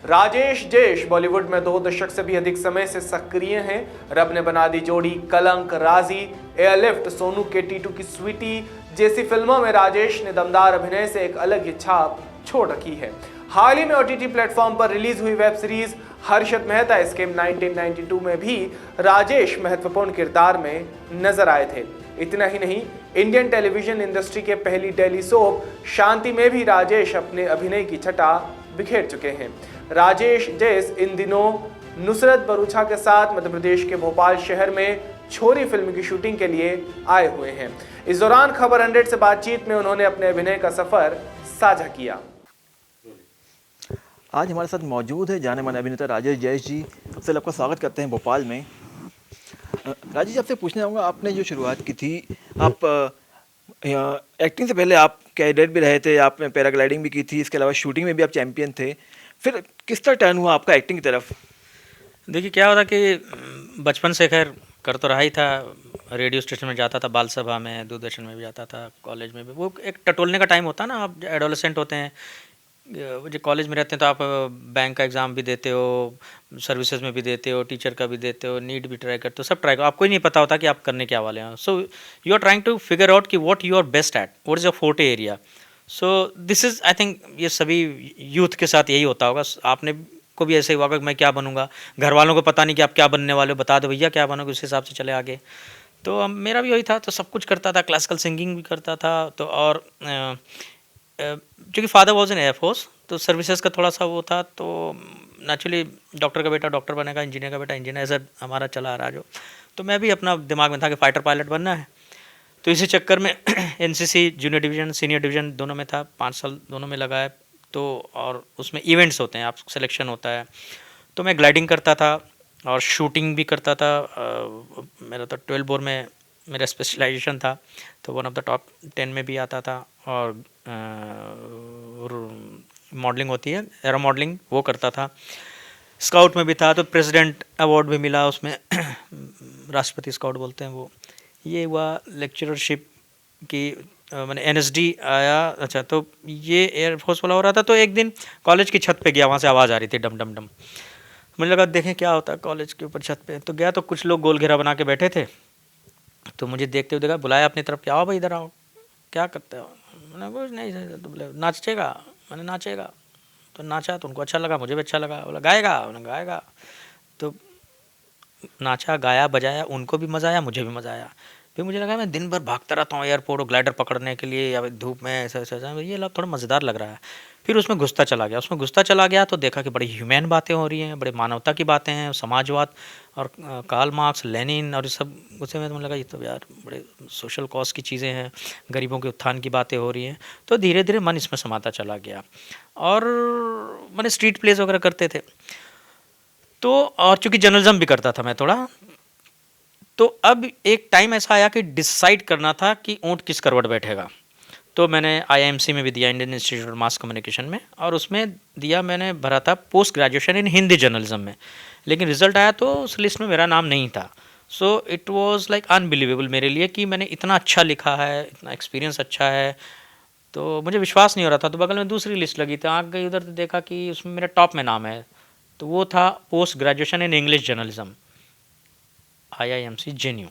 राजेश जयेश बॉलीवुड में 2 दशक से भी अधिक समय से सक्रिय हैं। रब ने बना दी जोड़ी, कलंक, राजी, एयरलिफ्ट, सोनू के टीटू की स्वीटी जैसी फिल्मों में राजेश ने दमदार अभिनय से एक अलग ही छाप छोड़ रखी है। हाल ही में ओटीटी प्लेटफॉर्म पर रिलीज हुई web series Harshad Mehta scheme 1992 में भी राजेश महत्वपूर्ण किरदार में नजर आए थे। इतना ही नहीं, इंडियन टेलीविजन इंडस्ट्री के पहली डेली सोप शांति में भी राजेश अपने अभिनय की छटा बिखेर चुके हैं। राजेश जयेश इन दिनों नुसरत भरूचा के साथ मध्य प्रदेश के भोपाल शहर में छोरी फिल्म की शूटिंग के लिए आए हुए हैं। इस दौरान खबर 100 से बातचीत में उन्होंने अपने अभिनय का सफर साझा किया। आज हमारे साथ मौजूद है जाने माने अभिनेता राजेश जयेश जी। सबसे आपका स्वागत करते हैं भोपाल में। राजेश जी, आपसे पूछना चाहूँगा, आपने जो शुरुआत की थी, आप एक्टिंग से पहले आप कैडेट भी रहे थे, आपने पैराग्लाइडिंग भी की थी, इसके अलावा शूटिंग में भी आप चैंपियन थे। फिर किस तरह टर्न हुआ आपका एक्टिंग की तरफ? देखिए, क्या होता कि बचपन से खैर कर तो रहा ही था। रेडियो स्टेशन में जाता था, बाल सभा में, दूरदर्शन में भी जाता था, कॉलेज में भी। वो एक टटोलने का टाइम होता है ना, आप एडोलेसेंट होते हैं, जो कॉलेज में रहते हैं तो आप बैंक का एग्ज़ाम भी देते हो, सर्विसेज में भी देते हो, टीचर का भी देते हो, नीट भी ट्राई करते हो, सब ट्राई करो। आपको ही नहीं पता होता कि आप करने क्या वाले हैं। So you are trying to figure out कि what you are best at, what is your forte area. So this is, I think ये सभी यूथ के साथ यही होता होगा। आपने को भी ऐसे ही हुआ कि मैं क्या बनूंगा, घर वालों को पता नहीं कि आप क्या बनने वाले हो, बता दो भैया क्या बनोगे, उस हिसाब से चले आगे। तो मेरा भी वही था, तो सब कुछ करता था, क्लासिकल सिंगिंग भी करता था। तो और क्योंकि फादर वॉज इन एयरफोर्स, तो सर्विसेज का थोड़ा सा वो था, तो नेचुरली डॉक्टर का बेटा डॉक्टर बनेगा, इंजीनियर का बेटा इंजीनियर, ऐसा हमारा चला आ रहा जो। तो मैं भी अपना दिमाग में था कि फाइटर पायलट बनना है। तो इसी चक्कर में NCC junior division senior division दोनों में था, 5 साल दोनों में लगाया। तो और उसमें इवेंट्स होते हैं, आप सिलेक्शन होता है। तो मैं ग्लाइडिंग करता था और शूटिंग भी करता था। मेरा तो 12 बोर में मेरा स्पेशलाइजेशन था, तो 1 ऑफ द टॉप 10 में भी आता था। और मॉडलिंग होती है, एरो मॉडलिंग, वो करता था। स्काउट में भी था, तो प्रेसिडेंट अवार्ड भी मिला उसमें राष्ट्रपति स्काउट बोलते हैं वो। ये हुआ लेक्चरशिप की, मैंने एनएसडी आया। अच्छा, तो ये एयरफोर्स वाला हो रहा था। तो एक दिन कॉलेज की छत पे गया, वहाँ से आवाज़ आ रही थी डम डम डम। मुझे लगा देखें क्या होता है कॉलेज के ऊपर छत पे। तो गया, तो कुछ लोग गोल घेरा बना के बैठे थे। तो मुझे देखते हुए देखा, बुलाया अपनी तरफ, क्या आओ भाई इधर आओ, क्या करते हो। मैंने कुछ नहीं सर। तो बोले नाचेगा, मैंने नाचेगा। तो नाचा, तो उनको अच्छा लगा, मुझे भी अच्छा लगा। बोला गाएगा, मैंने गाएगा। तो नाचा, गाया, बजाया, उनको भी मज़ा आया, मुझे भी मज़ा आया। फिर मुझे लगा मैं दिन भर भागता रहता हूँ एयरपोर्ट और ग्लाइडर पकड़ने के लिए, या धूप में ऐसा ऐसा, ये लग थोड़ा मज़ेदार लग रहा है। फिर उसमें घुसता चला गया, तो देखा कि बड़ी ह्यूमैन बातें हो रही हैं, बड़े मानवता की बातें हैं, समाजवाद और कार्ल मार्क्स, लेनिन और ये सब गुस्से में। तो मुझे लगा ये तो यार बड़े सोशल कॉज की चीज़ें हैं, गरीबों के उत्थान की बातें हो रही हैं। तो धीरे धीरे मन इसमें समाता चला गया। और मैंने स्ट्रीट प्लेस वगैरह करते थे, तो और चूँकि जर्नलिज्म भी करता था मैं थोड़ा, तो अब एक टाइम ऐसा आया कि डिसाइड करना था कि ऊँट किस करवट बैठेगा। तो मैंने आईआईएमसी में भी दिया, Indian institute of mass communication में, और उसमें दिया, मैंने भरा था post graduation in Hindi journalism में। लेकिन रिजल्ट आया तो उस लिस्ट में मेरा नाम नहीं था। So it was like unbelievable मेरे लिए कि मैंने इतना अच्छा लिखा है, इतना एक्सपीरियंस अच्छा है। तो मुझे विश्वास नहीं हो रहा था। तो बगल में दूसरी लिस्ट लगी, तो आँख गई उधर, तो देखा कि उसमें मेरा टॉप में नाम है। तो वो था post graduation in English journalism, IIMC JNU.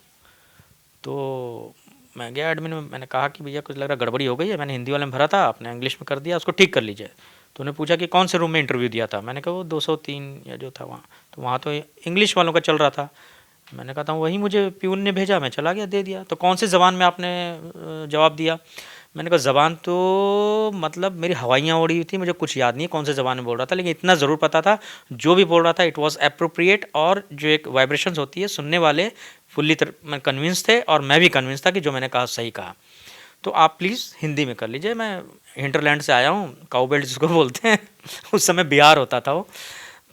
तो मैं गया एडमिन में, मैंने कहा कि भैया कुछ लग रहा गड़बड़ी हो गई है, मैंने हिंदी वाले में भरा था, आपने इंग्लिश में कर दिया, उसको ठीक कर लीजिए। तो उन्होंने पूछा कि कौन से रूम में इंटरव्यू दिया था। मैंने कहा वो 203 या जो था वहाँ। तो वहाँ तो इंग्लिश वालों का चल रहा था। मैंने कहा था वही मुझे प्यून ने भेजा, मैं चला गया, दे दिया। तो कौन सी ज़बान में आपने जवाब दिया। मैंने कहा ज़बान तो मतलब मेरी हवाइयाँ उड़ी हुई थी, मुझे कुछ याद नहीं है कौन से ज़बान में बोल रहा था, लेकिन इतना ज़रूर पता था जो भी बोल रहा था इट वाज एप्रोप्रिएट। और जो एक वाइब्रेशंस होती है, सुनने वाले फुल्ली मैं कन्विंस थे, और मैं भी कन्विंस था कि जो मैंने कहा सही कहा। तो आप प्लीज़ हिंदी में कर लीजिए, मैं हिंटरलैंड से आया हूँ, काउबेल्ट जिसको बोलते हैं उस समय बिहार होता था वो।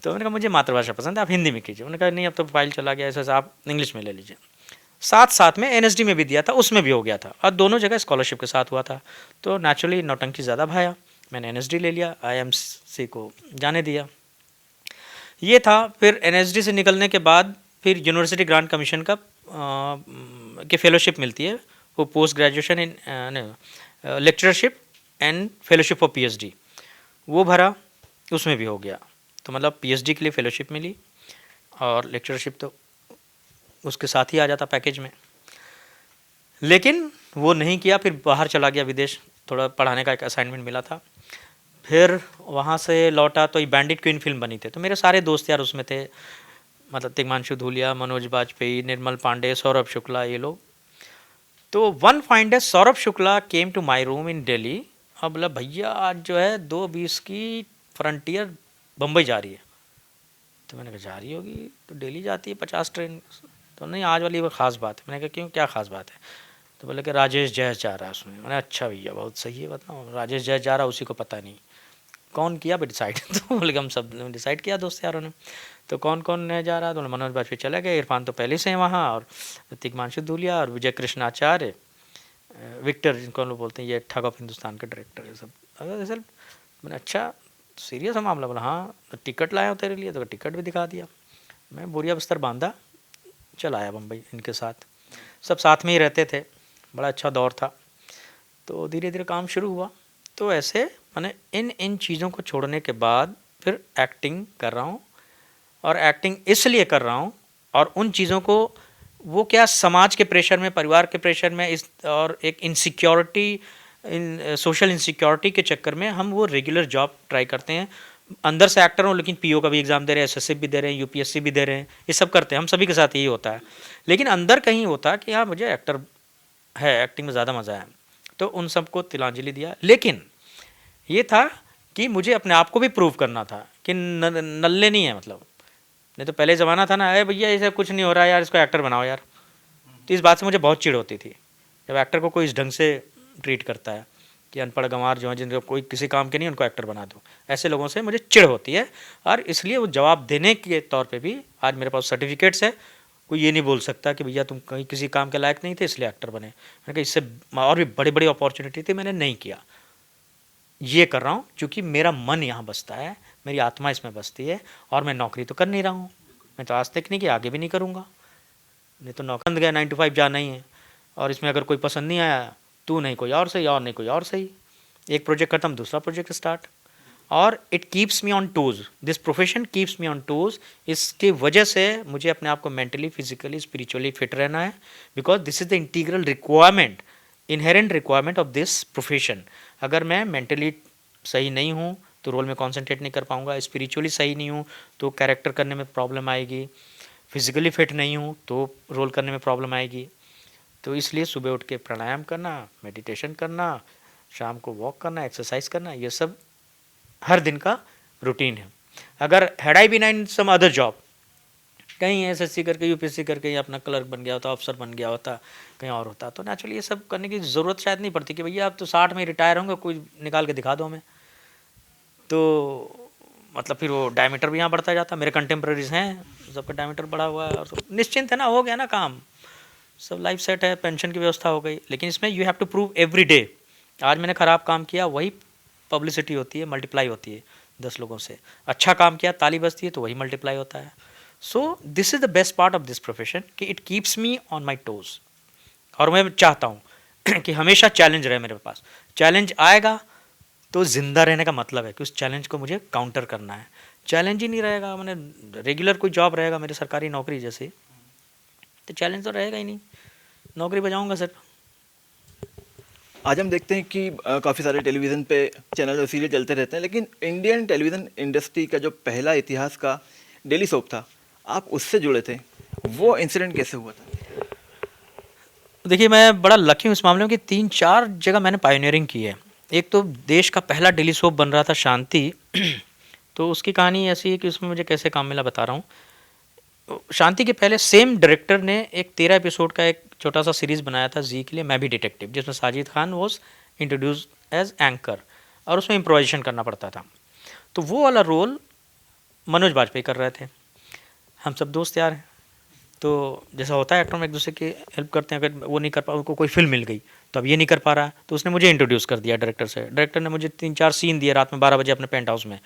तो मैंने कहा मुझे मातृभाषा पसंद है, आप हिंदी में कीजिए। उन्होंने कहा नहीं, अब तो फाइल चला गया, ऐसा आप इंग्लिश में ले लीजिए। साथ में एनएसडी में भी दिया था, उसमें भी हो गया था, और दोनों जगह स्कॉलरशिप के साथ हुआ था। तो नेचुरली नौटंकी ज़्यादा भाया, मैंने एनएसडी ले लिया, आईएमसी को जाने दिया। ये था। फिर एनएसडी से निकलने के बाद फिर यूनिवर्सिटी ग्रांट कमीशन का की फेलोशिप मिलती है, वो post graduation in lectureship and fellowship for PhD, वो भरा, उसमें भी हो गया। तो मतलब पीएचडी के लिए फेलोशिप मिली और लेक्चरशिप तो उसके साथ ही आ जाता पैकेज में, लेकिन वो नहीं किया। फिर बाहर चला गया विदेश, थोड़ा पढ़ाने का एक असाइनमेंट मिला था। फिर वहाँ से लौटा तो ये बैंडिट क्वीन फिल्म बनी थी, तो मेरे सारे दोस्त यार उसमें थे, मतलब तिग्मांशु धूलिया, मनोज बाजपेयी, निर्मल पांडे, सौरभ शुक्ला, ये लोग। तो one fine day Saurabh Shukla came to my room in Delhi और बोला भैया आज जो है 2:20 की फ्रंटियर बम्बई जा रही है। तो मैंने कहा जा रही होगी तो डेली जाती है 50 ट्रेन। तो नहीं आज वाली वो ख़ास बात है। मैंने कहा क्यों, क्या ख़ास बात है? तो बोले कि राजेश जैस जा रहा है उसमें। मैंने अच्छा भैया बहुत सही है, बताओ राजेश जैस जा रहा है, उसी को पता नहीं कौन किया भाई डिसाइड। तो बोले हम सब ने डिसाइड किया दोस्त यारों ने। तो कौन कौन ने जा रहा है? तो मनोज बाजपेयी चले गए, इरफान तो पहले से हैं वहाँ, और तिग्मांशु धूलिया और विजय कृष्णाचार्य, विक्टर जिनको लोग बोलते हैं, ये ठग ऑफ हिंदुस्तान के डायरेक्टर, ये सब। अगर सर मैंने अच्छा सीरियस है मामला? बोला हाँ। तो टिकट लाया हो तेरे लिए? तो टिकट भी दिखा दिया। मैं बोरिया बस्तर बांधा, चल आया बम्बई इनके साथ। सब साथ में ही रहते थे, बड़ा अच्छा दौर था। तो धीरे धीरे काम शुरू हुआ। तो ऐसे मैंने इन चीज़ों को छोड़ने के बाद फिर एक्टिंग कर रहा हूँ, और एक्टिंग इसलिए कर रहा हूँ, और उन चीज़ों को वो क्या समाज के प्रेशर में, परिवार के प्रेशर में, इस और एक इनसिक्योरिटी, सोशल इनसिक्योरिटी के चक्कर में हम वो रेगुलर जॉब ट्राई करते हैं। अंदर से एक्टर हूँ लेकिन पीओ का भी एग्ज़ाम दे रहे हैं, एसएससी भी दे रहे हैं, यूपीएससी भी दे रहे हैं, ये सब करते हैं, हम सभी के साथ यही होता है। लेकिन अंदर कहीं होता है कि हाँ मुझे एक्टर है, एक्टिंग में ज़्यादा मज़ा है। तो उन सबको तिलांजलि दिया। लेकिन ये था कि मुझे अपने आप को भी प्रूव करना था कि नल्ले नहीं है, मतलब नहीं तो पहले ज़माना था ना, अरे भैया ये सब कुछ नहीं हो रहा है यार, इसको एक्टर बनाओ यार। तो इस बात से मुझे बहुत चिढ़ होती थी जब एक्टर को कोई इस ढंग से ट्रीट करता है कि अनपढ़ गंवार जो है, जिनको कोई किसी काम के नहीं, उनको एक्टर बना दो। ऐसे लोगों से मुझे चिढ़ होती है, और इसलिए वो जवाब देने के तौर पे भी आज मेरे पास सर्टिफिकेट्स है। कोई ये नहीं बोल सकता कि भैया तुम कहीं किसी काम के लायक नहीं थे इसलिए एक्टर बने। मैंने कहा इससे और भी बड़ी बड़ी अपॉर्चुनिटी थी, मैंने नहीं किया। ये कर रहा हूँ क्योंकि मेरा मन यहाँ बसता है, मेरी आत्मा इसमें बसती है, और मैं नौकरी तो कर नहीं रहा हूँ। मैं तो आज तक नहीं कि आगे भी नहीं करूँगा। नहीं तो नौकरी गया 9 to 5 जाना ही है, और इसमें अगर कोई पसंद नहीं आया, तू नहीं कोई और सही, और नहीं कोई और सही, एक प्रोजेक्ट खत्म, दूसरा प्रोजेक्ट स्टार्ट। और it keeps me on toes, this profession keeps me on toes. इसकी वजह से मुझे अपने आप को मेंटली, फिजिकली, स्पिरिचुअली फिट रहना है, because this is the integral requirement, inherent requirement of this profession. अगर मैं मेंटली सही नहीं हूँ तो रोल में कॉन्सेंट्रेट नहीं कर पाऊँगा, स्पिरिचुअली सही नहीं हूँ तो कैरेक्टर करने में प्रॉब्लम आएगी, फिजिकली फिट नहीं हूँ तो रोल करने में प्रॉब्लम आएगी। तो इसलिए सुबह उठ के प्राणायाम करना, मेडिटेशन करना, शाम को वॉक करना, एक्सरसाइज करना, ये सब हर दिन का रूटीन है। अगर had I been in some other job, कहीं एसएससी करके, यूपीएससी करके, या अपना क्लर्क बन गया होता, अफसर बन गया होता, कहीं और होता, तो नेचुरली ये सब करने की ज़रूरत शायद नहीं पड़ती कि भैया अब तो 60 में रिटायर होंगे, कोई निकाल के दिखा दो हमें। तो मतलब फिर वो डायमीटर भी यहाँ बढ़ता जाता। मेरे कंटेम्प्रेरीज हैं, सबका डायमीटर बढ़ा हुआ है, और सब निश्चिंत है ना, हो गया ना काम, सब लाइफ सेट है, पेंशन की व्यवस्था हो गई। लेकिन इसमें you have to prove every day. आज मैंने ख़राब काम किया, वही पब्लिसिटी होती है, मल्टीप्लाई होती है 10 लोगों से। अच्छा काम किया, ताली बजती है, तो वही मल्टीप्लाई होता है। So this is the best part of this profession कि it keeps me on my toes. और मैं चाहता हूँ कि हमेशा चैलेंज रहे मेरे पास। चैलेंज आएगा तो ज़िंदा रहने का मतलब है कि उस चैलेंज को मुझे काउंटर करना है। चैलेंज ही नहीं रहेगा, मैंने रेगुलर कोई जॉब रहेगा मेरी सरकारी नौकरी जैसे, तो चैलेंज तो रहेगा ही नहीं, नौकरी बजाऊँगा सिर्फ। आज हम देखते हैं कि काफ़ी सारे टेलीविज़न पे चैनल और सीरियल चलते रहते हैं, लेकिन इंडियन टेलीविज़न इंडस्ट्री का जो पहला इतिहास का डेली सोप था, आप उससे जुड़े थे, वो इंसिडेंट कैसे हुआ था? देखिए मैं बड़ा लकी हूँ इस मामले में कि 3-4 जगह मैंने पायोनियरिंग की है। एक तो देश का पहला डेली सोप बन रहा था शांति। तो उसकी कहानी ऐसी है कि उसमें मुझे कैसे काम मिला बता रहा हूँ। शांति के पहले सेम डायरेक्टर ने एक 13 एपिसोड का एक छोटा सा सीरीज़ बनाया था जी के लिए, मैं भी डिटेक्टिव, जिसमें Sajid Khan was introduced as anchor, और उसमें इम्प्रोवाइजेशन करना पड़ता था। तो वो वाला रोल मनोज बाजपेयी कर रहे थे। हम सब दोस्त यार हैं, तो जैसा होता है एक्टर में एक दूसरे की हेल्प करते हैं। अगर वो नहीं कर पा, उनको कोई फिल्म मिल गई तो अब ये नहीं कर पा रहा, तो उसने मुझे इंट्रोड्यूस कर दिया डायरेक्टर से। डायरेक्टर ने मुझे 3-4 सीन दिए रात में 12 बजे अपने पेंट हाउस में।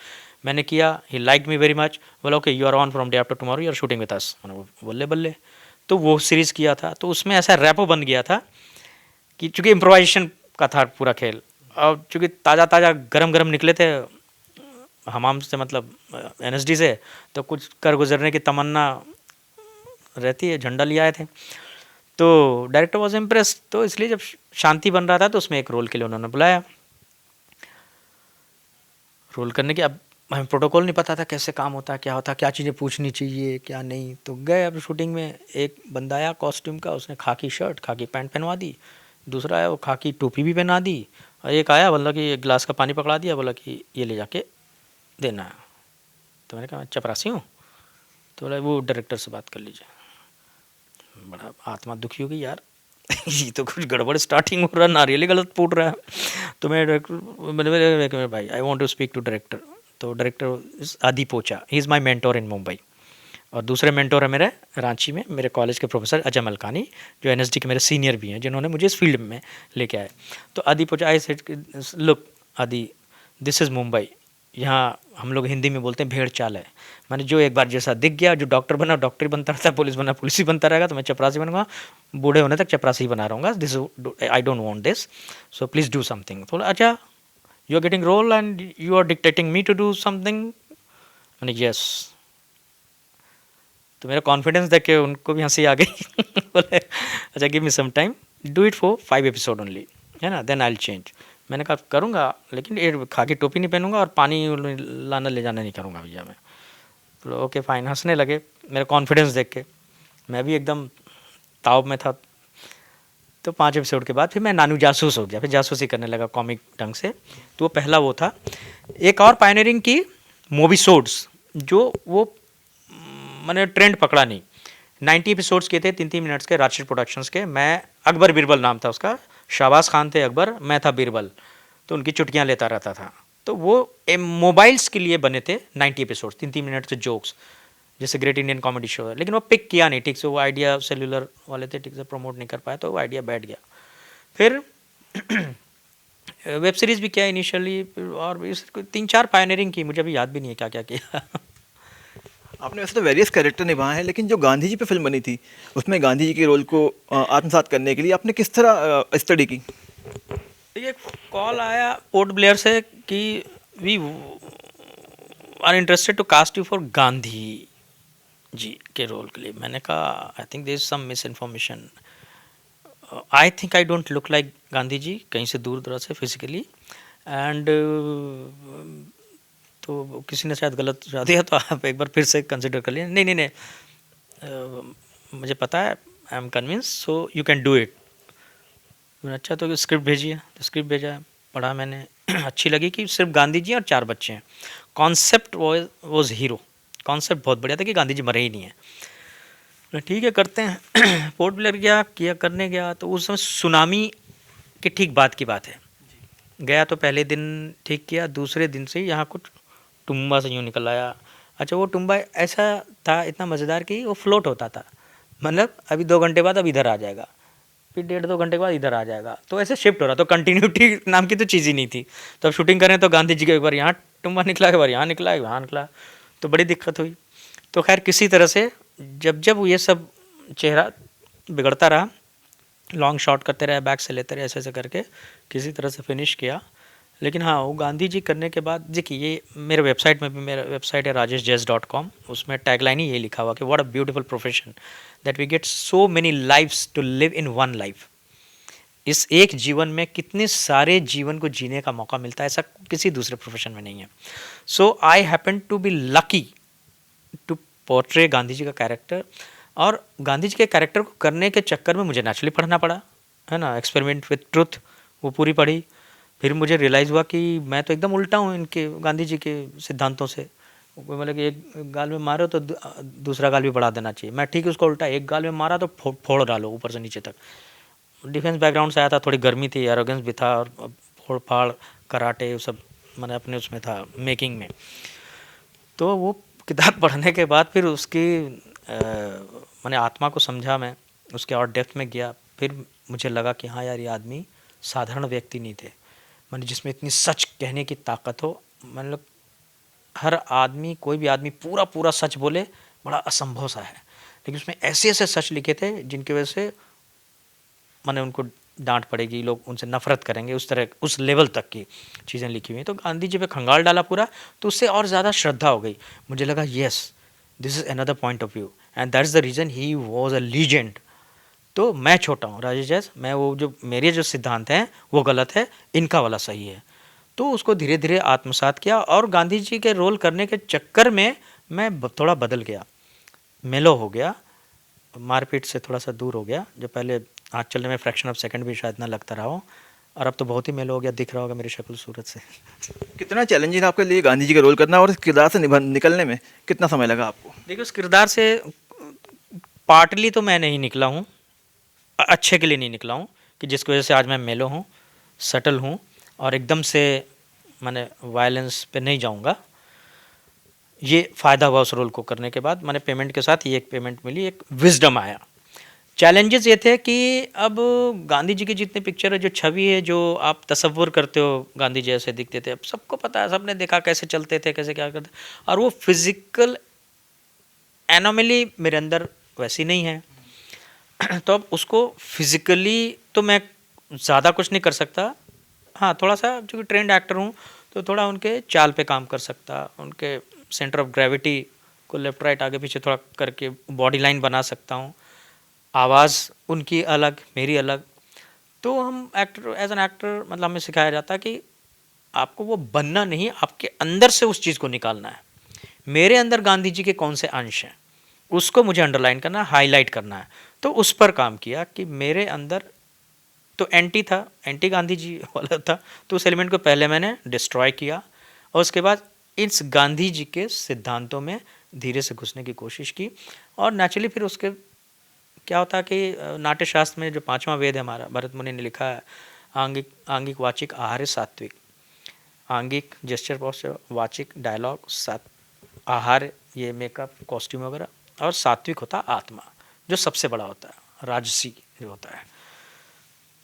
मैंने किया, he like me very much, बोला okay you are on from day after tomorrow, you are shooting with us. बल्ले बल्ले। तो वो सीरीज़ किया था, तो उसमें ऐसा रैपो बन गया था कि चूँकि इम्प्रोवाइजेशन का था पूरा खेल, और चूँकि ताज़ा ताज़ा गरम गरम निकले थे हमाम से मतलब एनएसडी से, तो कुछ कर गुजरने की तमन्ना रहती है, झंडा लिए आए थे। तो डायरेक्टर वॉज इम्प्रेस्ड, तो इसलिए जब शांति बन रहा था तो उसमें एक रोल के लिए उन्होंने बुलाया। रोल करने के, अब हमें प्रोटोकॉल नहीं पता था कैसे काम होता है, क्या होता है, क्या चीज़ें पूछनी चाहिए क्या नहीं। तो गए, अब शूटिंग में एक बंदा आया कॉस्ट्यूम का, उसने खाकी शर्ट खाकी पैंट पहनवा दी, दूसरा आया वो खाकी टोपी भी पहना दी, और एक आया बोला कि एक गिलास का पानी पकड़ा दिया, बोला कि ये ले जाके देना है। तो मैंने कहा चपरासी हूँ, तो बोला वो डायरेक्टर से बात कर लीजिए। बड़ा आत्मा दुखी हो गई यार ये तो कुछ गड़बड़ स्टार्टिंग हो रहा है, नारियल ही गलत फूट रहा है। तो मैं मेरे भाई I want to speak to director. तो डायरेक्टर आदि पोचा, he is my mentor in Mumbai, और दूसरे मेंटोर है मेरे रांची में मेरे कॉलेज के प्रोफेसर अजय मलकानी, जो एनएसडी के मेरे सीनियर भी हैं, जिन्होंने मुझे इस फील्ड में लेके आए। तो आदि पोचा, आई सेड लुक आदि, दिस इज़ मुंबई, यहाँ हम लोग हिंदी में बोलते हैं भेड़ चाल है। मैंने जो एक बार जैसा दिख गया, जो डॉक्टर बना डॉक्टर ही बनता रहता है, पुलिस बना पुलिस ही बनता रहेगा, तो मैं चपरासी बनूंगा, बूढ़े होने तक चपरासी ही बना रहूँगा। This I don't want this, so please do something. तो अच्छा, you are getting role and you are dictating me to do something. मैंने यस। तो मेरा कॉन्फिडेंस देख के उनको भी हंसी आ गई बोले अच्छा give me some time, do it for 5 episode only, है ना, देन आई विल चेंज। मैंने कहा करूँगा, लेकिन ये खाकी टोपी नहीं पहनूंगा और पानी लाना ले जाना नहीं करूँगा भैया मैं। तो ओके फाइन, हंसने लगे मेरा कॉन्फिडेंस देख के, मैं भी एकदम ताव में था। तो 5 एपिसोड के बाद फिर मैं नानू जासूस हो गया, फिर जासूसी करने लगा कॉमिक ढंग से। तो वो पहला वो था। एक और पायनियरिंग की मूवीसोड्स, जो वो मैंने ट्रेंड पकड़ा नहीं। 90 एपिसोड्स किए थे 3-3 मिनट्स के, राजश्री प्रोडक्शंस के। मैं अकबर बीरबल नाम था उसका, शाहबाज खान थे अकबर, मैं था बीरबल, तो उनकी चुटकियाँ लेता रहता था। तो वो मोबाइल्स के लिए बने थे 90 एपिसोड्स, 3-3 मिनट के जोक्स, जैसे ग्रेट इंडियन कॉमेडी शो है। लेकिन वो पिक किया नहीं ठीक से, वो आइडिया सेल्यूलर वाले थे, ठीक से प्रमोट नहीं कर पाया, तो वो आइडिया बैठ गया। फिर वेब सीरीज़ भी किया इनिशियली, और 3-4 पायनियरिंग की, मुझे अभी याद भी नहीं है क्या क्या किया आपने वैसे तो वेरियस कैरेक्टर निभाए हैं, लेकिन जो गांधी जी पे फिल्म बनी थी, उसमें गांधी जी के रोल को आत्मसात करने के लिए आपने किस तरह स्टडी की? एक कॉल आया पोर्ट ब्लेयर से कि we are interested to cast you for Gandhi ji के रोल के लिए। मैंने कहा I think there is some miss information, I think I don't look like Gandhi ji, कहीं से दूर दराज से फिजिकली, एंड तो किसी ने शायद गलत बता दिया, तो आप एक बार फिर से कंसिडर कर लिए। नहीं नहीं नहीं, मुझे पता है, I am convince, so you can do it. अच्छा, तो स्क्रिप्ट भेजिए, तो स्क्रिप्ट भेजा, पढ़ा मैंने अच्छी लगी कि सिर्फ गांधी जी और 4 बच्चे हैं। कॉन्सेप्ट वॉज हीरो, कॉन्सेप्ट बहुत बढ़िया था कि गांधी जी मरे ही नहीं है। ठीक है करते हैं पोर्ट ब्लेयर किया करने गया, तो उस समय सुनामी की ठीक बाद की बात है। गया तो पहले दिन ठीक किया, दूसरे दिन से यहाँ कुछ टुम्बा से यूँ निकल आया। अच्छा, वो टुम्बा ऐसा था इतना मज़ेदार कि वो फ्लोट होता था, मतलब अभी 2 घंटे बाद अब इधर आ जाएगा, फिर 1.5-2 घंटे के बाद इधर आ जाएगा, तो ऐसे शिफ्ट हो रहा। तो कंटिन्यूटी नाम की तो चीज़ ही नहीं थी। तो अब शूटिंग करें तो गांधी जी का एक बार यहाँ टुम्बा निकला, एक बार यहाँ निकला, एक वहाँ निकला, तो बड़ी दिक्कत हुई। तो खैर किसी तरह से जब ये सब चेहरा बिगड़ता रहा, लॉन्ग शॉट करते रहे, बैक से लेते रहे, ऐसे ऐसे करके किसी तरह से फिनिश किया। लेकिन हाँ, वो गांधी जी करने के बाद देखिए, ये मेरे वेबसाइट में भी, मेरा वेबसाइट है rajeshjais.com, उसमें टैगलाइन ही ये लिखा हुआ कि what a beautiful profession that we get so many lifes to live in one life. इस एक जीवन में कितने सारे जीवन को जीने का मौका मिलता है, ऐसा किसी दूसरे प्रोफेशन में नहीं है। So I happen to be lucky to portray Gandhi ji का कैरेक्टर, और गांधी जी के कैरेक्टर को करने के चक्कर में मुझे नेचुरली पढ़ना पड़ा, है ना, एक्सपेरिमेंट विथ ट्रुथ, वो पूरी पढ़ी। फिर मुझे रियलाइज़ हुआ कि मैं तो एकदम उल्टा हूँ इनके, गांधी जी के सिद्धांतों से। मतलब कि एक गाल में मारो तो दूसरा गाल भी बढ़ा देना चाहिए, मैं ठीक उसको उल्टा, एक गाल में मारा तो फोड़ डालो ऊपर से नीचे तक। डिफेंस बैकग्राउंड से आया था, थोड़ी गर्मी थी, एरोगेंस भी था, और फोड़ फाड़ कराटे सब मैंने अपने उसमें था मेकिंग में। तो वो किताब पढ़ने के बाद फिर उसकी मैंने आत्मा को समझा, मैं उसके और डेप्थ में गया। फिर मुझे लगा कि हाँ यार, ये आदमी साधारण व्यक्ति नहीं थे, मैंने जिसमें इतनी सच कहने की ताकत हो। मतलब हर आदमी, कोई भी आदमी पूरा पूरा सच बोले बड़ा असंभव सा है, लेकिन उसमें ऐसे ऐसे सच लिखे थे जिनकी वजह से मैंने उनको डांट पड़ेगी, लोग उनसे नफरत करेंगे, उस तरह उस लेवल तक की चीज़ें लिखी हुई हैं। तो गांधी जी पे खंगाल डाला पूरा, तो उससे और ज़्यादा श्रद्धा हो गई। मुझे लगा yes, this is another point of view and that is the reason he was a legend. तो मैं छोटा हूँ राजेश जैस, मैं वो जो मेरे जो सिद्धांत हैं वो गलत है, इनका वाला सही है। तो उसको धीरे धीरे आत्मसात किया और गांधी जी के रोल करने के चक्कर में मैं थोड़ा बदल गया, मेलो हो गया, मारपीट से थोड़ा सा दूर हो गया। जो पहले हाथ चलने में फ्रैक्शन ऑफ सेकंड भी शायद ना लगता रहा हो, और अब तो बहुत ही मेलो हो गया, दिख रहा होगा मेरी शक्ल सूरत से। कितना चैलेंजिंग आपके लिए गांधी जी का रोल करना, और इस किरदार से निकलने में कितना समय लगा आपको? देखिए, उस किरदार से पार्टली तो मैं नहीं निकला हूँ, अच्छे के लिए नहीं निकला हूँ कि जिसकी वजह से आज मैं मेलो हूँ, सटल हूँ और एकदम से मैंने वायलेंस पे नहीं जाऊँगा। ये फ़ायदा हुआ उस रोल को करने के बाद, मैंने पेमेंट के साथ ये एक पेमेंट मिली, एक विजडम आया। चैलेंजेस ये थे कि अब गांधी जी की जितनी पिक्चर है, जो छवि है, जो आप तसव्वुर करते हो गांधी जी ऐसे दिखते थे, अब सबको पता है, सबने देखा कैसे चलते थे, कैसे क्या करते, और वो फिजिकल एनोमली मेरे अंदर वैसी नहीं है। तो अब उसको फिजिकली तो मैं ज़्यादा कुछ नहीं कर सकता, हाँ थोड़ा सा, क्योंकि ट्रेंड एक्टर हूँ तो थोड़ा उनके चाल पे काम कर सकता, उनके सेंटर ऑफ ग्रेविटी को लेफ्ट राइट आगे पीछे थोड़ा करके बॉडी लाइन बना सकता हूँ, आवाज़ उनकी अलग मेरी अलग। तो हम एक्टर, एज एन एक्टर, मतलब हमें सिखाया जाता है कि आपको वो बनना नहीं, आपके अंदर से उस चीज़ को निकालना है। मेरे अंदर गांधी जी के कौन से अंश हैं उसको मुझे अंडरलाइन करना है, हाईलाइट करना है। तो उस पर काम किया कि मेरे अंदर तो एंटी था, एंटी गांधी जी वाला था, तो उस एलिमेंट को पहले मैंने डिस्ट्रॉय किया और उसके बाद इस गांधी जी के सिद्धांतों में धीरे से घुसने की कोशिश की। और नेचुरली फिर उसके क्या होता है कि नाट्य शास्त्र में जो 5वां वेद है हमारा, भरत मुनि ने लिखा है, आंगिक आंगिक वाचिक आहार सात्विक, आंगिक जेस्चर पोस्चर, वाचिक डायलॉग, आहार ये मेकअप कॉस्ट्यूम वगैरह, और सात्विक होता आत्मा जो सबसे बड़ा होता है, राजसी जो होता है।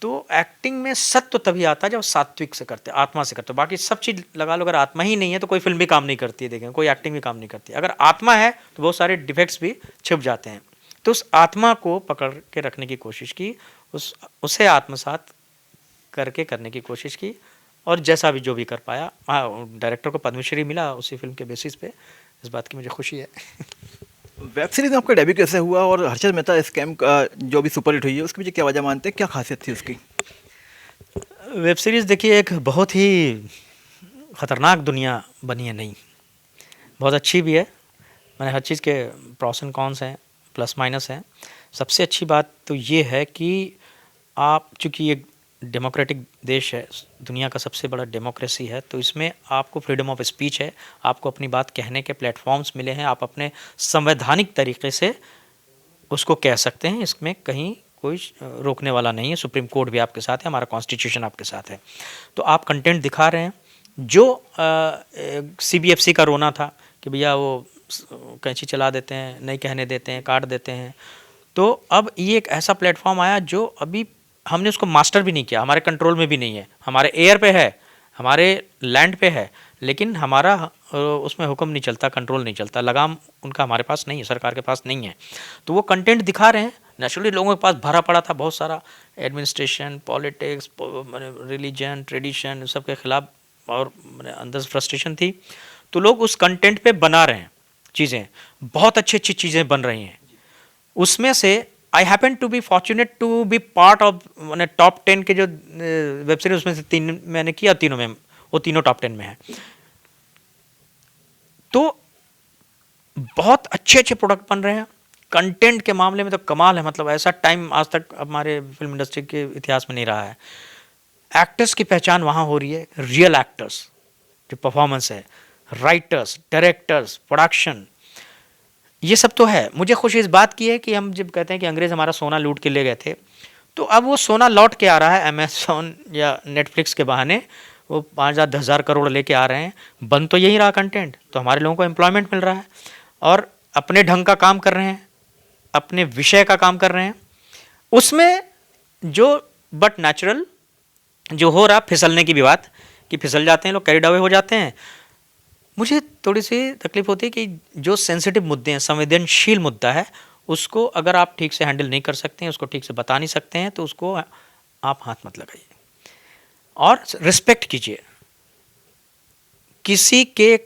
तो एक्टिंग में सत्य तो तभी आता है जब सात्विक से करते, आत्मा से करते। बाकी सब चीज़ लगा लो, अगर आत्मा ही नहीं है तो कोई फिल्म भी काम नहीं करती है, देखें कोई एक्टिंग भी काम नहीं करती। अगर आत्मा है तो बहुत सारे डिफेक्ट्स भी छिप जाते हैं। तो उस आत्मा को पकड़ के रखने की कोशिश की, उसे आत्मसात करके करने की कोशिश की, और जैसा भी जो भी कर पाया। हाँ, डायरेक्टर को पद्मश्री मिला उसी फिल्म के बेसिस पे, इस बात की मुझे खुशी है। वेब सीरीज में आपका डेब्यू कैसे हुआ, और हर्षद मेहता स्कैम का जो भी सुपरहिट हुई है उसके पीछे क्या वजह मानते हैं, क्या खासियत थी उसकी? वेब सीरीज़ देखिए, एक बहुत ही ख़तरनाक दुनिया बनी है, नहीं बहुत अच्छी भी है। मैंने हर चीज़ के प्रॉस एंड कॉन्स हैं, प्लस माइनस हैं। सबसे अच्छी बात तो ये है कि आप, चूँकि ये डेमोक्रेटिक देश है, दुनिया का सबसे बड़ा डेमोक्रेसी है, तो इसमें आपको फ्रीडम ऑफ स्पीच है, आपको अपनी बात कहने के प्लेटफॉर्म्स मिले हैं, आप अपने संवैधानिक तरीके से उसको कह सकते हैं, इसमें कहीं कोई रोकने वाला नहीं है। सुप्रीम कोर्ट भी आपके साथ है, हमारा कॉन्स्टिट्यूशन आपके साथ है। तो आप कंटेंट दिखा रहे हैं। जो CBFC का रोना था कि भैया वो कैंची चला देते हैं, नहीं कहने देते हैं, काट देते हैं, तो अब ये एक ऐसा प्लेटफॉर्म आया जो अभी हमने उसको मास्टर भी नहीं किया, हमारे कंट्रोल में भी नहीं है, हमारे एयर पे है, हमारे लैंड पे है, लेकिन हमारा उसमें हुक्म नहीं चलता, कंट्रोल नहीं चलता, लगाम उनका हमारे पास नहीं है, सरकार के पास नहीं है। तो वो कंटेंट दिखा रहे हैं, नेचुरली लोगों के पास भरा पड़ा था बहुत सारा, एडमिनिस्ट्रेशन, पॉलिटिक्स, रिलीजन, ट्रेडिशन, सब के खिलाफ, और अंदर से फ्रस्ट्रेशन थी। तो लोग उस कंटेंट पे बना रहे हैं चीज़ें, बहुत अच्छी अच्छी चीज़ें बन रही हैं। उसमें से I happen to be fortunate to be part of, मैंने टॉप 10 के जो वेब सीरीज, उसमें से 3 मैंने किया, तीनों में वो तीनों टॉप 10 में है। तो बहुत अच्छे अच्छे प्रोडक्ट बन रहे हैं, कंटेंट के मामले में तो कमाल है, मतलब ऐसा टाइम आज तक हमारे फिल्म इंडस्ट्री के इतिहास में नहीं रहा है। एक्टर्स की पहचान वहाँ हो रही है, रियल एक्टर्स जो परफॉर्मेंस है, राइटर्स, डायरेक्टर्स, प्रोडक्शन, ये सब तो है। मुझे खुशी इस बात की है कि हम जब कहते हैं कि अंग्रेज़ हमारा सोना लूट के ले गए थे, तो अब वो सोना लौट के आ रहा है, अमेज़ॉन या नेटफ्लिक्स के बहाने वो 5,000-10,000 करोड़ लेके आ रहे हैं। बन तो यही रहा कंटेंट, तो हमारे लोगों को एम्प्लॉयमेंट मिल रहा है और अपने ढंग का काम कर रहे हैं, अपने विषय का काम कर रहे हैं। उसमें जो बट नेचुरल जो हो रहा, फिसलने की भी बात कि फिसल जाते हैं लोग, कैरिड अवे हो जाते हैं। मुझे थोड़ी सी तकलीफ होती है कि जो सेंसिटिव मुद्दे हैं, संवेदनशील मुद्दा है, उसको अगर आप ठीक से हैंडल नहीं कर सकते हैं, उसको ठीक से बता नहीं सकते हैं, तो उसको आप हाथ मत लगाइए और रिस्पेक्ट कीजिए। किसी के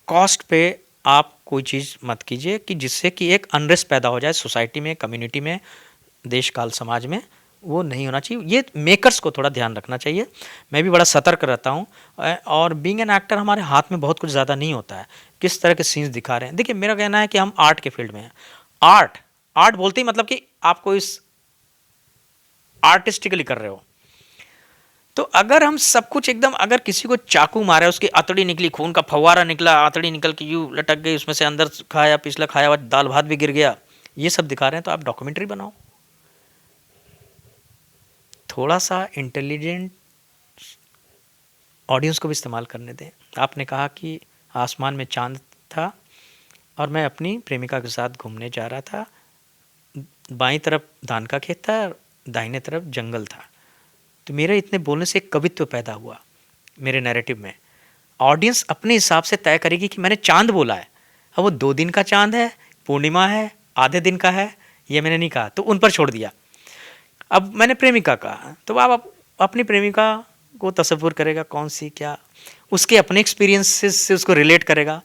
कॉस्ट पे आप कोई चीज़ मत कीजिए कि जिससे कि एक अनरेस्ट पैदा हो जाए सोसाइटी में, कम्युनिटी में, देश काल समाज में। वो नहीं होना चाहिए। ये मेकर्स को थोड़ा ध्यान रखना चाहिए। मैं भी बड़ा सतर्क रहता हूँ। और बीइंग एन एक्टर हमारे हाथ में बहुत कुछ ज़्यादा नहीं होता है। किस तरह के सीन्स दिखा रहे हैं। देखिए मेरा कहना है कि हम आर्ट के फील्ड में हैं। आर्ट बोलते ही मतलब कि आपको इस आर्टिस्टिकली कर रहे हो। तो अगर हम सब कुछ एकदम, अगर किसी को चाकू मारा, उसकी आतड़ी निकली, खून का फव्वारा निकला, आतड़ी निकल के यूं लटक गई, उसमें से अंदर खाया पिछला खाया हुआ दाल भात भी गिर गया, ये सब दिखा रहे हैं, तो आप डॉक्यूमेंट्री बनाओ। थोड़ा सा इंटेलिजेंट ऑडियंस को भी इस्तेमाल करने दें। आपने कहा कि आसमान में चांद था और मैं अपनी प्रेमिका के साथ घूमने जा रहा था। बाईं तरफ धान का खेत था, दाहिने तरफ जंगल था। तो मेरे इतने बोलने से एक कवित्व पैदा हुआ मेरे नैरेटिव में। ऑडियंस अपने हिसाब से तय करेगी कि मैंने चांद बोला है, अब वो 2 दिन का चांद है, पूर्णिमा है, आधे दिन का है, ये मैंने नहीं कहा, तो उन पर छोड़ दिया। अब मैंने प्रेमिका कहा, तो आप अपनी प्रेमिका को तसव्वुर करेगा, कौन सी क्या, उसके अपने एक्सपीरियंसेस से उसको रिलेट करेगा।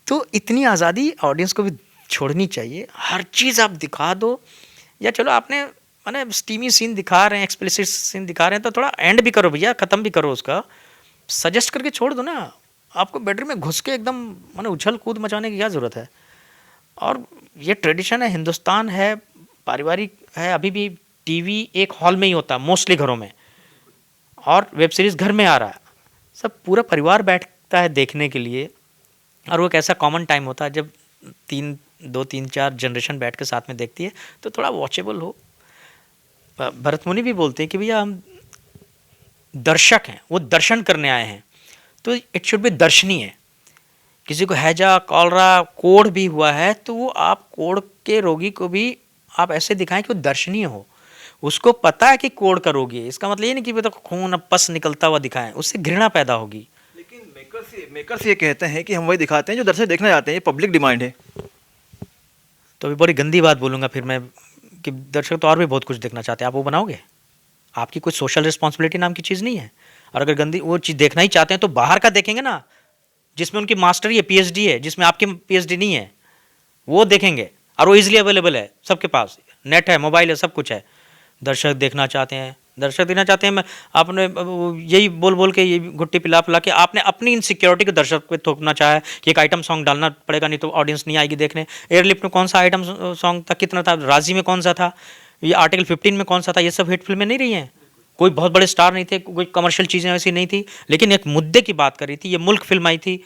तो इतनी आज़ादी ऑडियंस को भी छोड़नी चाहिए। हर चीज़ आप दिखा दो, या चलो आपने माने स्टीमी सीन दिखा रहे हैं, एक्सप्लिसिट सीन दिखा रहे हैं, तो थोड़ा एंड भी करो भैया, ख़त्म भी करो उसका, सजेस्ट करके छोड़ दो ना। आपको बेडरूम में घुस के एकदम माने उछल कूद मचाने की क्या ज़रूरत है। और ये ट्रेडिशन है, हिंदुस्तान है, पारिवारिक है। अभी भी टीवी एक हॉल में ही होता है मोस्टली घरों में, और वेब सीरीज़ घर में आ रहा है। सब पूरा परिवार बैठता है देखने के लिए, और वो एक ऐसा कॉमन टाइम होता है जब 2-3-4 जनरेशन बैठ के साथ में देखती है, तो थोड़ा वॉचेबल हो। भरत मुनि भी बोलते हैं कि भैया हम दर्शक हैं, वो दर्शन करने आए हैं, तो इट शुड बी दर्शनीय। किसी को हैजा, कॉलरा, कोढ़ भी हुआ है, तो वो आप कोढ़ के रोगी को भी आप ऐसे दिखाएं कि वो दर्शनीय हो। उसको पता है कि कोढ़ का रोगी है, इसका मतलब ये नहीं कि तो खून पस निकलता हुआ दिखाएं, उससे घृणा पैदा होगी। लेकिन मेकर्स ये कहते हैं कि हम वही दिखाते हैं जो दर्शक देखना चाहते हैं, ये पब्लिक डिमांड है। तो अभी बड़ी गंदी बात बोलूँगा फिर मैं कि दर्शक तो और भी बहुत कुछ देखना चाहते हैं, आप वो बनाओगे? आपकी कोई सोशल रिस्पॉन्सिबिलिटी नाम की चीज़ नहीं है। और अगर गंदी वो चीज़ देखना ही चाहते हैं तो बाहर का देखेंगे ना, जिसमें उनकी मास्टरी है, पीएचडी है, जिसमें आपकी पीएचडी नहीं है, वो देखेंगे। और वो इजीली अवेलेबल है, सबके पास नेट है, मोबाइल है, सब कुछ है। दर्शक देखना चाहते हैं, दर्शक देखना चाहते हैं। मैं आपने यही बोल के, ये घुट्टी पिला के आपने अपनी इनसिक्योरिटी को दर्शक पे थोपना चाहा कि एक आइटम सॉन्ग डालना पड़ेगा, नहीं तो ऑडियंस नहीं आएगी देखने। एयरलिफ्ट में कौन सा आइटम सॉन्ग था, कितना था, राजी में कौन सा था, ये आर्टिकल 15 में कौन सा था, ये सब हिट फिल्में नहीं रही हैं। कोई बहुत बड़े स्टार नहीं थे, कोई कमर्शियल चीज़ें ऐसी नहीं थी, लेकिन एक मुद्दे की बात कर रही थी। ये मुल्क फिल्म आई थी,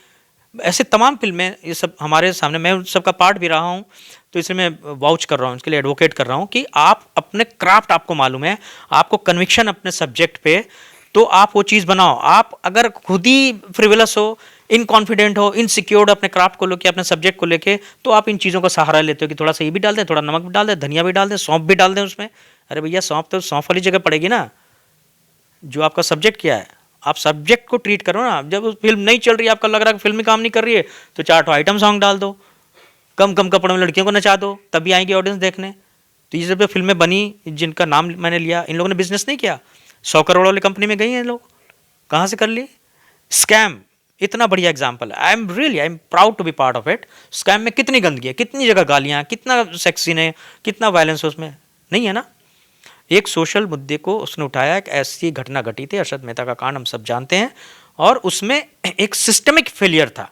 ऐसे तमाम फिल्में, ये सब हमारे सामने, मैं उन सबका पार्ट भी रहा हूँ, तो इसलिए मैं वाउच कर रहा हूँ, इसके लिए एडवोकेट कर रहा हूँ कि आप अपने क्राफ्ट, आपको मालूम है, आपको कन्विक्शन अपने सब्जेक्ट पे, तो आप वो चीज़ बनाओ। आप अगर खुद ही फ्रिवलस हो, इनकॉन्फिडेंट हो, इनसिक्योर्ड अपने क्राफ्ट को लेके, अपने सब्जेक्ट को लेके, तो आप इन चीज़ों का सहारा लेते हो कि थोड़ा सा ये भी डाल दें, थोड़ा नमक भी डाल दें, धनिया भी डाल दें, सौंफ भी डाल दें उसमें। अरे भैया सौंफ तो सौंफ वाली जगह पड़ेगी ना, जो आपका सब्जेक्ट क्या है, आप सब्जेक्ट को ट्रीट करो ना। जब उस फिल्म नहीं चल रही है, आपका लग रहा है कि फिल्म ही काम नहीं कर रही है, तो 4 आइटम सॉन्ग डाल दो, कम कपड़ों में लड़कियों को नचा दो, तभी आएंगे ऑडियंस देखने। तो ये सब फिल्में बनी, जिनका नाम मैंने लिया, इन लोगों ने बिजनेस नहीं किया। 100 करोड़ वाली कंपनी में गई हैं लोग, कहाँ से कर ली? स्कैम इतना बढ़िया एग्जाम्पल है। I am proud to be part of it. Scam में कितनी गंदगी है, कितनी जगह गालियाँ, कितना सेक्स सीन है, कितना वायलेंस है उसमें, नहीं है ना। एक सोशल मुद्दे को उसने उठाया, एक ऐसी घटना घटी थी, हर्षद मेहता का कांड हम सब जानते हैं, और उसमें एक सिस्टमिक फेलियर था।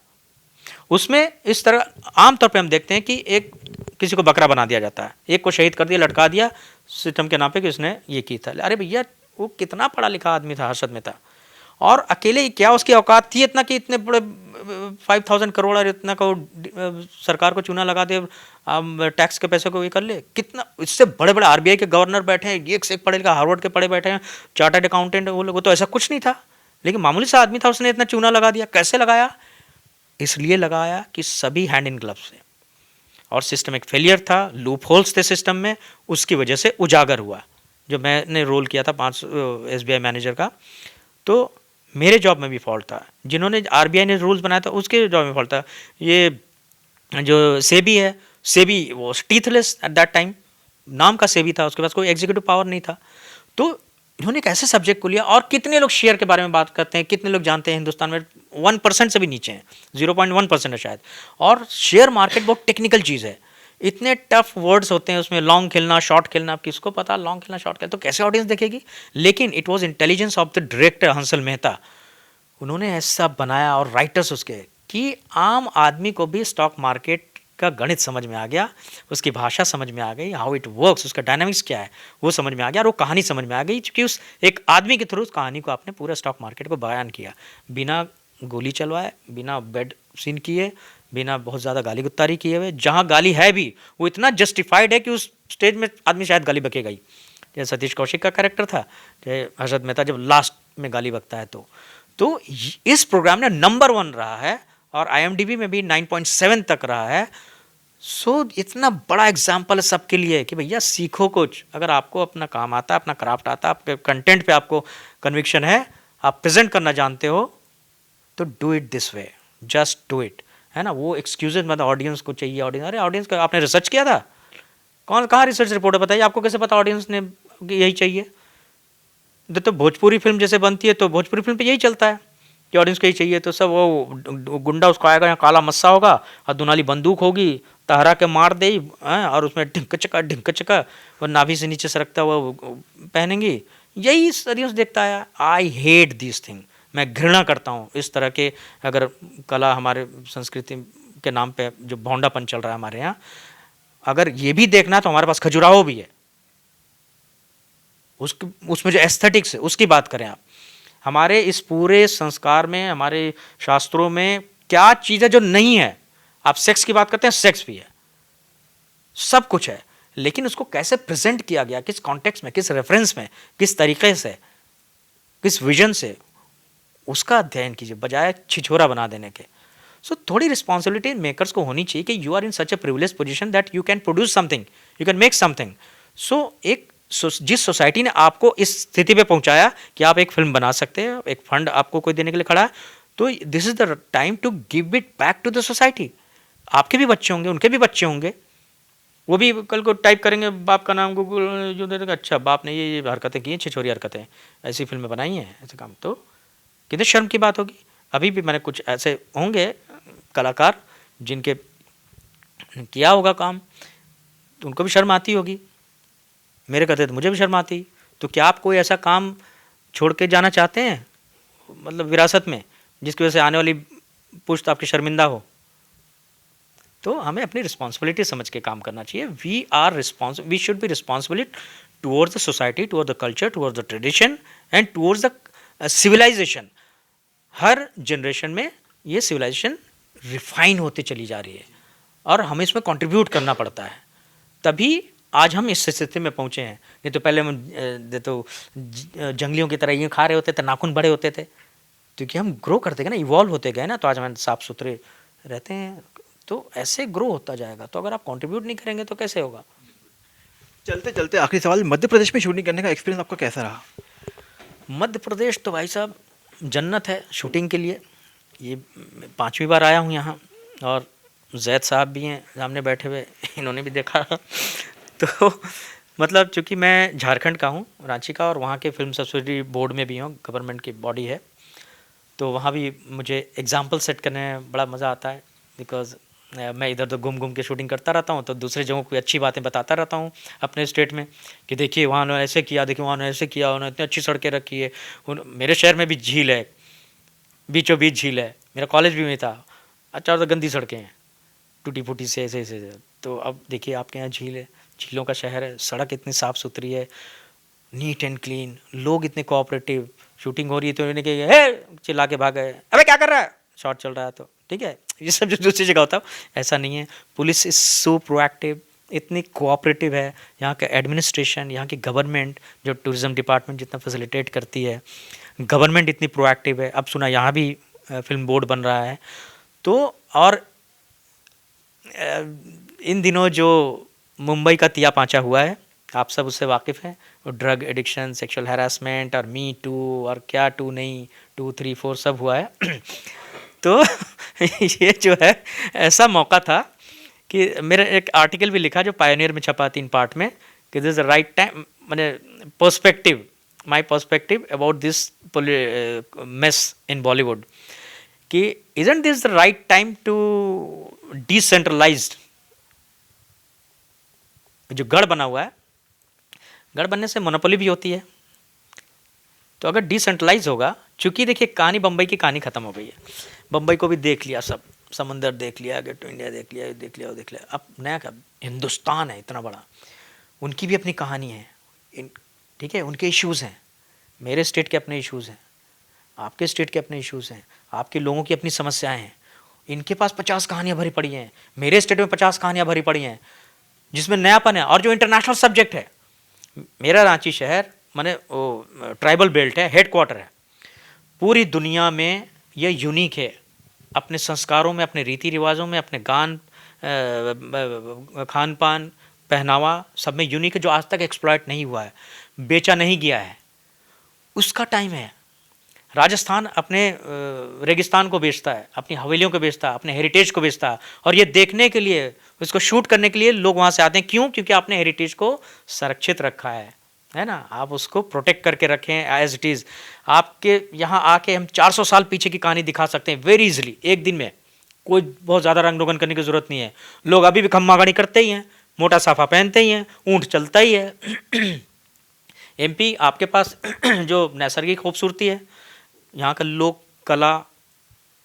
उसमें इस तरह आमतौर पे हम देखते हैं कि एक किसी को बकरा बना दिया जाता है, एक को शहीद कर दिया, लटका दिया सिस्टम के नाम पे कि उसने ये की था। अरे भैया वो कितना पढ़ा लिखा आदमी था हर्षद मेहता, और अकेले ही क्या उसकी औकात थी इतना कि इतने बड़े 5000 करोड़ और इतना को सरकार को चूना लगा दे, टैक्स के पैसे को ये कर ले। कितना इससे बड़े बड़े आरबीआई के गवर्नर बैठे हैं, एक से एक पढ़े लिखा, हार्वर्ड के पढ़े बैठे हैं, चार्टर्ड अकाउंटेंट, वो लोग, तो ऐसा कुछ नहीं था, लेकिन मामूली सा आदमी था, उसने इतना चूना लगा दिया। कैसे लगाया? इसलिए लगाया कि सभी हैंड इन ग्लव्स थे, और सिस्टम एक फेलियर था, लूप होल्स थे सिस्टम में, उसकी वजह से उजागर हुआ। जो मैंने रोल किया था 5 SBI मैनेजर का, तो मेरे जॉब में भी फॉल्ट था, जिन्होंने आरबीआई ने रूल्स बनाया था उसके जॉब में फॉल्ट था। ये जो सेबी है, सेबी वो टीथलेस एट दैट टाइम, नाम का सेवी था, उसके पास कोई एग्जीक्यूटिव पावर नहीं था। तो इन्होंने एक ऐसे सब्जेक्ट को लिया, और कितने लोग शेयर के बारे में बात करते हैं, कितने लोग जानते हैं हिंदुस्तान में 1% से भी नीचे हैं, 0.1% है शायद। और शेयर मार्केट बहुत टेक्निकल चीज़ है, इतने टफ वर्ड्स होते हैं उसमें, लॉन्ग खेलना शॉर्ट खेलना, अब किसको पता लॉन्ग खेलना शॉर्ट खेलना, तो कैसे ऑडियंस देखेगी। लेकिन it was intelligence of the director Hansal Mehta, उन्होंने ऐसा बनाया, और राइटर्स उसके, कि आम आदमी को भी स्टॉक मार्केट का गणित समझ में आ गया, उसकी भाषा समझ में आ गई, हाउ इट वर्क्स, उसका डायनामिक्स क्या है वो समझ में आ गया, और वो कहानी समझ में आ गई, क्योंकि उस एक आदमी के थ्रू उस कहानी को आपने पूरा स्टॉक मार्केट को बयान किया, बिना गोली चलवाए, बिना बेड सीन किए, बिना बहुत ज़्यादा गाली गुत्तारी किए हुए। जहाँ गाली है भी वो इतना जस्टिफाइड है कि उस स्टेज में आदमी शायद गाली बकेगा ही। जैसे सतीश कौशिक का कैरेक्टर था, कि हर्षद मेहता जब लास्ट में गाली बकता है, तो इस प्रोग्राम ने नंबर 1 रहा है, और IMDb में भी 9.7 तक रहा है। सो इतना बड़ा एग्जाम्पल है सबके लिए कि भैया सीखो कुछ, अगर आपको अपना काम आता है, अपना क्राफ्ट आता है, आपके कंटेंट पे आपको कन्विक्शन है, आप प्रेजेंट करना जानते हो, तो do it this way, just do it, है ना। वो एक्सक्यूजेज मतलब ऑडियंस को चाहिए, ऑडियंस, अरे ऑडियंस का आपने रिसर्च किया था, कहाँ रिसर्च रिपोर्ट है बताइए, आपको कैसे पता ऑडियंस ने यही चाहिए। तो भोजपुरी फिल्म जैसे बनती है, तो भोजपुरी फिल्म पे यही चलता है कि ऑडियंस को यही चाहिए, तो सब वो गुंडा उसको आएगा, यहाँ काला मस्सा होगा और दुनाली बंदूक होगी, तहरा के मार दे, और उसमें ढिंक चका वो नाभि से नीचे सरकता हुआ पहनेंगी, यही ऑडियंस देखता है। आई हेट दिस थिंग, मैं घृणा करता हूँ इस तरह के, अगर कला हमारे संस्कृति के नाम पे जो भौंडापन चल रहा है हमारे यहाँ, अगर ये भी देखना है तो हमारे पास खजुराहो भी है, उसमें जो एस्थेटिक्स है उसकी बात करें आप। हमारे इस पूरे संस्कार में, हमारे शास्त्रों में क्या चीज़ है जो नहीं है। आप सेक्स की बात करते हैं, सेक्स भी है, सब कुछ है, लेकिन उसको कैसे प्रेजेंट किया गया, किस कॉन्टेक्स्ट में, किस रेफरेंस में, किस तरीके से, किस विजन से, उसका अध्ययन कीजिए बजाय छिछोरा बना देने के। सो थोड़ी रिस्पॉन्सिबिलिटी मेकर्स को होनी चाहिए कि you are in such a privilege position that you can produce something, you can make something. So जिस सोसाइटी ने आपको इस स्थिति पे पहुंचाया कि आप एक फिल्म बना सकते हैं, एक फंड आपको कोई देने के लिए खड़ा है, तो this is the time to give it back to the society. आपके भी बच्चे होंगे, उनके भी बच्चे होंगे, वो भी कल को टाइप करेंगे बाप का नाम गूगल जो दे देगा, अच्छा बाप ने ये हरकतें की हैं, छिछोरी हरकतें, ऐसी फिल्में बनाई हैं, ऐसे काम, तो कितने शर्म की बात होगी। अभी भी मैंने कुछ ऐसे होंगे कलाकार जिनके किया होगा काम, तो उनको भी शर्म आती होगी, मेरे कहते तो मुझे भी शर्म आती। तो क्या आप कोई ऐसा काम छोड़ के जाना चाहते हैं, मतलब विरासत में, जिसकी वजह से आने वाली पुश्त आपकी शर्मिंदा हो? तो हमें अपनी रिस्पॉन्सिबिलिटी समझ के काम करना चाहिए। We should be responsible towards the society, towards the culture, towards the tradition and towards the civilisation. हर जनरेशन में ये सिविलाइजेशन रिफाइन होती चली जा रही है, और हमें इसमें कंट्रीब्यूट करना पड़ता है, तभी आज हम इस स्थिति में पहुँचे हैं। नहीं तो पहले हम तो जंगलियों की तरह ये खा रहे होते थे, नाखून बड़े होते थे, क्योंकि हम ग्रो करते गए ना, इवॉल्व होते गए ना, तो आज हम साफ सुथरे रहते हैं। तो ऐसे ग्रो होता जाएगा। तो अगर आप कंट्रीब्यूट नहीं करेंगे तो कैसे होगा। चलते चलते आखिरी सवाल, मध्य प्रदेश में शूटिंग करने का एक्सपीरियंस आपका कैसा रहा? मध्य प्रदेश तो भाई साहब जन्नत है शूटिंग के लिए। ये 5वीं बार आया हूँ यहाँ, और जैद साहब भी हैं सामने बैठे हुए, इन्होंने भी देखा। तो मतलब चूँकि मैं झारखंड का हूँ, रांची का, और वहाँ के फिल्म सब्सिडी बोर्ड में भी हूँ, गवर्नमेंट की बॉडी है, तो वहाँ भी मुझे एग्जाम्पल सेट करने में बड़ा मज़ा आता है। बिकॉज मैं इधर तो घूम के शूटिंग करता रहता हूँ, तो दूसरे जगहों को अच्छी बातें बताता रहता हूँ अपने स्टेट में, कि देखिए वहाँ उन्होंने ऐसे किया, देखिए वहाँ उन्होंने ऐसे किया, उन्होंने इतनी अच्छी सड़कें रखी है। मेरे शहर में भी झील है, बीचों बीच झील है, मेरा कॉलेज भी में था। अच्छा, और तो गंदी सड़कें हैं, टूटी फूटी से ऐसे ऐसे। तो अब देखिए आपके यहाँ झील है, झीलों का शहर है, सड़क इतनी साफ़ सुथरी है, नीट एंड क्लीन, लोग इतने कोऑपरेटिव। शूटिंग हो रही है तो उन्होंने कहा हे चिल्ला के भाग गए, अबे क्या कर रहा है, शॉट चल रहा है, तो ठीक है। ये सब जो दूसरी जगह होता है ऐसा नहीं है। पुलिस इज सो प्रोएक्टिव, इतनी कोऑपरेटिव है। यहाँ का एडमिनिस्ट्रेशन, यहाँ की गवर्नमेंट, जो टूरिज्म डिपार्टमेंट जितना फैसिलिटेट करती है, गवर्नमेंट इतनी प्रोएक्टिव है। अब सुना यहाँ भी फिल्म बोर्ड बन रहा है। तो और इन दिनों जो मुंबई का तिया पांचा हुआ है, आप सब उससे वाकिफ़ हैं, ड्रग एडिक्शन, सेक्सुअल हैरासमेंट, और मी टू, और क्या टू नहीं, 2, 3, 4 सब हुआ है। तो ये जो है ऐसा मौका था कि मेरा एक आर्टिकल भी लिखा जो पायनियर में छपा 3 पार्ट में, कि this is the right time, मैंने perspective, my perspective about this mess in Bollywood, कि isn't this the right time to decentralised, जो गढ़ बना हुआ है, गढ़ बनने से मोनोपोली भी होती है, तो अगर डिसेंट्रलाइज होगा, चूंकि देखिए कहानी, बम्बई की कहानी खत्म हो गई है, बम्बई को भी देख लिया सब, समंदर देख लिया, गेट टू इंडिया देख लिया, देख लिया, वो देख लिया, अब नया क्या, हिंदुस्तान है इतना बड़ा, उनकी भी अपनी कहानी है, ठीक है, उनके इश्यूज़ हैं, मेरे स्टेट के अपने इश्यूज़ हैं, आपके स्टेट के अपने इश्यूज़ हैं, आपके लोगों की अपनी समस्याएं हैं, इनके पास 50 कहानियाँ भरी पड़ी हैं, मेरे स्टेट में 50 कहानियाँ भरी पड़ी हैं, जिसमें नयापन है, और जो इंटरनेशनल सब्जेक्ट है, मेरा रांची शहर माने वो ट्राइबल बेल्ट है, हेड क्वार्टर है, पूरी दुनिया में ये यूनिक है, अपने संस्कारों में, अपने रीति रिवाजों में, अपने गान, खान पान, पहनावा, सब में यूनिक है, जो आज तक एक्सप्लॉइट नहीं हुआ है, बेचा नहीं गया है, उसका टाइम है। राजस्थान अपने रेगिस्तान को बेचता है, अपनी हवेलियों को बेचता है, अपने हेरिटेज को बेचता है, और ये देखने के लिए, इसको शूट करने के लिए लोग वहाँ से आते हैं। क्यों? क्योंकि आपने हेरिटेज को संरक्षित रखा है ना, आप उसको प्रोटेक्ट करके रखें एज इट इज़। आपके यहाँ आके हम 400 साल पीछे की कहानी दिखा सकते हैं वेरी इजीली, एक दिन में, कोई बहुत ज़्यादा रंग रोगन करने की ज़रूरत नहीं है। लोग अभी भी खम्मा गाड़ी करते ही हैं, मोटा साफा पहनते ही हैं, ऊँट चलता ही है। एमपी आपके पास जो नैसर्गिक खूबसूरती है, यहाँ का लोक कला,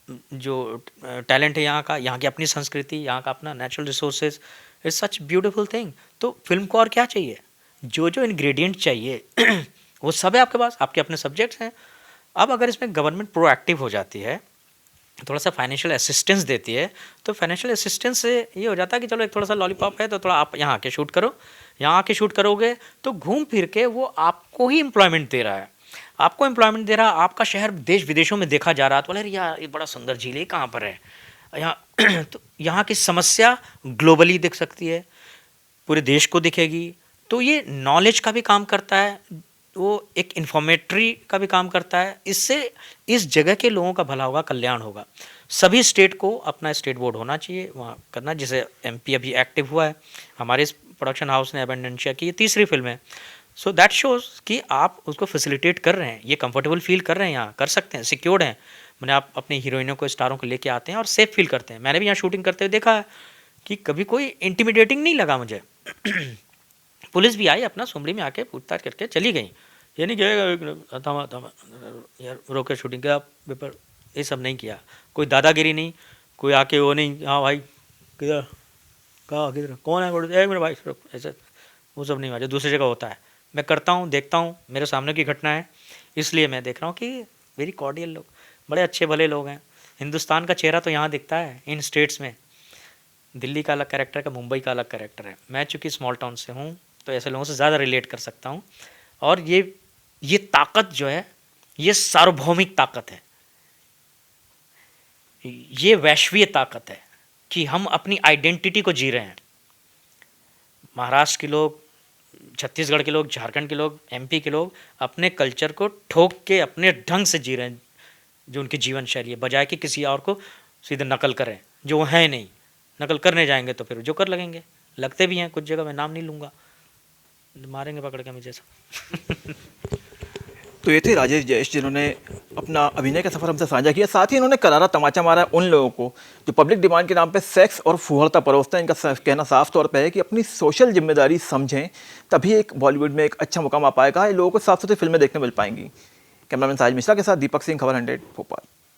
जो टैलेंट है यहाँ की अपनी संस्कृति, यहाँ का अपना natural resources, it's such beautiful thing. तो फिल्म को और क्या चाहिए? जो जो इंग्रेडिएंट चाहिए वो सब है आपके पास, आपके अपने सब्जेक्ट्स हैं। अब अगर इसमें गवर्नमेंट प्रोएक्टिव हो जाती है, थोड़ा सा फाइनेंशियल असिस्टेंस देती है, तो फाइनेंशियल असिस्टेंस से ये हो जाता है कि चलो एक थोड़ा सा लॉलीपॉप है, तो थोड़ा आप यहाँ आके शूट करो, यहाँ आके शूट करोगे तो घूम फिर के वो आपको ही एम्प्लॉयमेंट दे रहा है, आपको एम्प्लॉयमेंट दे रहा है, आपका शहर देश विदेशों में देखा जा रहा है। तो बोले यार ये बड़ा सुंदर झील है, कहाँ पर है यहाँ? तो यहाँ की समस्या ग्लोबली दिख सकती है, पूरे देश को दिखेगी। तो ये नॉलेज का भी काम करता है, वो एक इन्फॉर्मेटरी का भी काम करता है। इससे इस जगह के लोगों का भला होगा, कल्याण होगा। सभी स्टेट को अपना स्टेट बोर्ड होना चाहिए वहाँ करना, जिसे एमपी अभी एक्टिव हुआ है। हमारे इस प्रोडक्शन हाउस ने एबेंडेंशिया की ये तीसरी फिल्म है। सो दैट शोज़ कि आप उसको फैसिलिटेट कर रहे हैं, ये कंफर्टेबल फील कर रहे हैं, यहाँ कर सकते हैं, सिक्योर्ड हैं। मैंने आप अपनी हीरोइनों को, स्टारों को लेके आते हैं और सेफ फील करते हैं। मैंने भी यहाँ शूटिंग करते हुए देखा है कि कभी कोई इंटिमिडेटिंग नहीं लगा मुझे। पुलिस भी आई, अपना सुमड़ी में आके पूछताछ करके चली गई। ये नहीं कि थमा यार रोके शूटिंग का पेपर, ये सब नहीं किया। कोई दादागिरी नहीं, कोई आके वो नहीं, हाँ भाई किधर, कहाँ किधर, कौन है, एक मेरे भाई, ऐसे वो सब नहीं हुआ जो दूसरी जगह होता है। मैं करता हूँ, देखता हूँ, मेरे सामने की घटना है, इसलिए मैं देख रहा हूँ कि वेरी कॉर्डियल लोग, बड़े अच्छे भले लोग हैं। हिंदुस्तान का चेहरा तो यहाँ दिखता है इन स्टेट्स में। दिल्ली का अलग कैरेक्टर है, मुंबई का अलग कैरेक्टर है। मैं चूँकि स्मॉल टाउन से हूँ तो ऐसे लोगों से ज़्यादा रिलेट कर सकता हूँ। और ये ताकत जो है, ये सार्वभौमिक ताकत है, ये वैश्वीय ताकत है कि हम अपनी आइडेंटिटी को जी रहे हैं। महाराष्ट्र के लोग, छत्तीसगढ़ के लोग, झारखंड के लोग, एमपी के लोग अपने कल्चर को ठोक के अपने ढंग से जी रहे हैं, जो उनकी जीवन शैली है, बजाय कि किसी और को सीधे नकल करें जो वो है नहीं। नकल करने जाएंगे तो फिर जो कर लगेंगे, लगते भी हैं कुछ जगह, मैं नाम नहीं लूँगा, मारेंगे पकड़ के मुझे सब। तो ये थे राजेश जयेश, जिन्होंने अपना अभिनय का सफ़र हमसे साझा किया। साथ ही इन्होंने करारा तमाचा मारा उन लोगों को जो पब्लिक डिमांड के नाम पे सेक्स और फुहरता परोसते हैं। इनका कहना साफ तौर पे है कि अपनी सोशल जिम्मेदारी समझें, तभी एक बॉलीवुड में एक अच्छा मुकाम आ पाएगा, लोगों को साफ सुथरी फिल्में देखने मिल पाएंगी। कैमरामैन साहिल मिश्रा के साथ दीपक सिंह, खबर 100 भोपाल।